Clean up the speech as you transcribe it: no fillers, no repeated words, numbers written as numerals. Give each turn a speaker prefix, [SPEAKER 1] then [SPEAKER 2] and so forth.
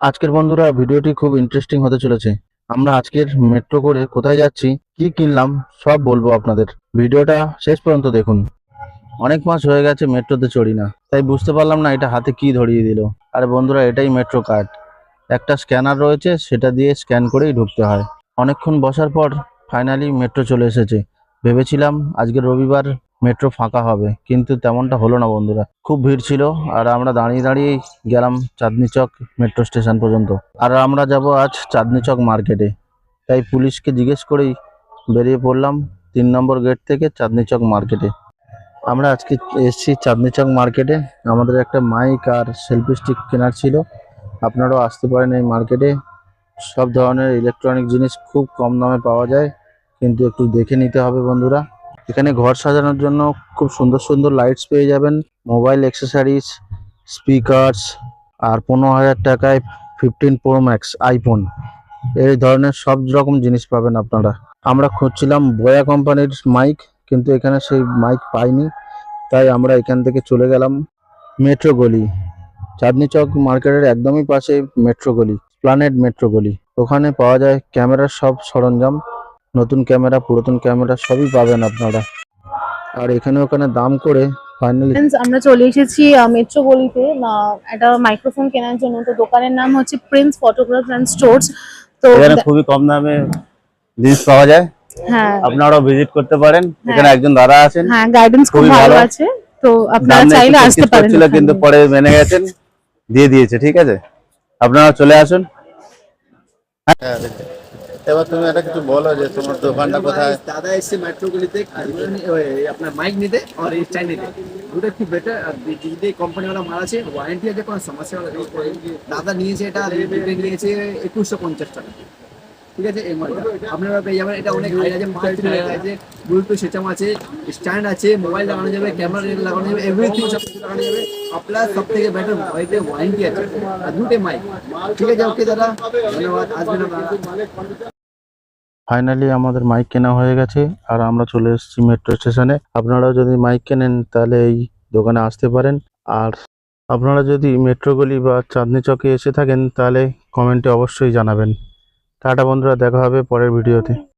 [SPEAKER 1] আজকের বন্ধুরা ভিডিওটি খুব ইন্টারেস্টিং হতে চলেছে। আমরা আজকের মেট্রো করে কোথায় যাচ্ছি, কি কিনলাম সব বলবো আপনাদের। ভিডিওটা শেষ পর্যন্ত দেখুন। অনেক মাস হয়ে গেছে মেট্রোতে চড়ি না, তাই বুঝতে পারলাম না এটা হাতে কি ধরিয়ে দিল। আরে বন্ধুরা, এটাই মেট্রো কার্ড। একটা স্ক্যানার রয়েছে, সেটা দিয়ে স্ক্যান করেই ঢুকতে হয়। অনেকক্ষণ বসার পর ফাইনালি মেট্রো চলে এসেছে। ভেবেছিলাম আজকে রবিবার মেট্রো ফাঁকা হবে, কিন্তু তেমনটা হলো না বন্ধুরা। খুব ভিড় ছিল, আর আমরা দাঁড়িয়ে দাঁড়িয়েই গেলাম চাঁদনি চক মেট্রো স্টেশন পর্যন্ত। আর আমরা যাব আজ চাঁদনি চক মার্কেটে, তাই পুলিশকে জিজ্ঞেস করেই বেরিয়ে পড়লাম 3 নম্বর গেট থেকে চাঁদনি চক মার্কেটে। আমরা আজকে এসেছি চাঁদনি চক মার্কেটে। আমাদের একটা মাইক আর সেলফি স্টিক কেনার ছিল। আপনারাও আসতে পারেন এই মার্কেটে। সব ধরনের ইলেকট্রনিক জিনিস খুব কম দামে পাওয়া যায়, কিন্তু একটু দেখে নিতে হবে বন্ধুরা। এখানে ঘর সাজানোর জন্য খুব সুন্দর সুন্দর লাইটস পেয়ে যাবেন, মোবাইল অ্যাক্সেসরিজ, স্পিকারস, আর 15,000 টাকায় 15 Pro Max আইফোন, এই ধরনের সব রকম জিনিস পাবেন আপনারা। আমরা খুঁজছিলাম বোয়া কোম্পানির মাইক, কিন্তু এখানে সেই মাইক পাইনি, তাই আমরা এখান থেকে চলে গেলাম মেট্রো গলি। চাঁদনি চক মার্কেটের একদমই পাশে মেট্রো গলি, প্ল্যানেড মেট্রো গলি। ওখানে পাওয়া যায় ক্যামেরার সব সরঞ্জাম, নতুন ক্যামেরা পুরাতন ক্যামেরা সবই পাবেন আপনারা। আর এখানে ওখানে দাম করে ফাইনালি
[SPEAKER 2] Friends, আমরা চলে এসেছি মেট্রো গলিতে একটা মাইক্রোফোন কেনার জন্য। তো দোকানের নাম হচ্ছে প্রিন্স ফটোগ্রাফস অ্যান্ড স্টোরস। তো
[SPEAKER 1] এখানে খুবই কম দামে জিনিস পাওয়া যায়,
[SPEAKER 2] হ্যাঁ
[SPEAKER 1] আপনারাও ভিজিট করতে পারেন।
[SPEAKER 2] হ্যাঁ
[SPEAKER 1] এখানে একজন দাদা আছেন,
[SPEAKER 2] হ্যাঁ, গাইডেন্স খুব
[SPEAKER 1] খুবই
[SPEAKER 2] ভালো
[SPEAKER 1] ভালো।
[SPEAKER 2] আছে। তো আপনারা
[SPEAKER 1] দাম নিয়ে
[SPEAKER 2] চাইলে
[SPEAKER 1] একটু
[SPEAKER 2] আসতে
[SPEAKER 1] চেষ্টা
[SPEAKER 2] পারেন
[SPEAKER 1] করছিল,
[SPEAKER 2] এখানে।
[SPEAKER 1] কিন্তু পরে মেনে গেছেন, দিয়ে দিয়েছে। ঠিক আছে, আপনারা চলে আসুন। হ্যাঁ, এবার তুমি একটা কিছু বলো যে তোমার দোকানটা কোথায়।
[SPEAKER 3] दादा इससे मेट्रो के लिए अपना माइक নিতে আর এই স্ট্যান্ড নিতে দুটো একটু বেটার। আর যদি কোম্পানি वाला মাল আছে, ওয়ারেন্টি আছে, কোনো সমস্যা হবে না। দাদা নিয়েছে, এটা দুটো নিয়েছে 2150 টাকা। ঠিক আছে, এই মালটা আপনারা পেয়ে যাবেন। এটা অনেক হাই আছে, 5 আছে, ব্লুটুথ সিস্টেম আছে, স্ট্যান্ড আছে, মোবাইল লাগানো যাবে, ক্যামেরা লাগানো যাবে, এভরিথিং সব কিছু লাগানো যাবে। আপনার সব থেকে বেটার ওয়াইতে ওয়ারেন্টি আছে, আর দুটো মাইক। ঠিক আছে, ওকে দাদা, ধন্যবাদ, আসবেন আপনারা।
[SPEAKER 1] ফাইনালি আমাদের মাইক কেনা হয়ে গেছে, আর আমরা চলে এসেছি মেট্রো স্টেশনে। আপনারাও যদি মাইক কেনেন তাহলে এই দোকানে আসতে পারেন। আর আপনারা যদি মেট্রো গলি বা চাঁদনি চকে এসে থাকেন তাহলে কমেন্টে অবশ্যই জানাবেন। টাটা বন্ধুরা, দেখা হবে পরের ভিডিওতে।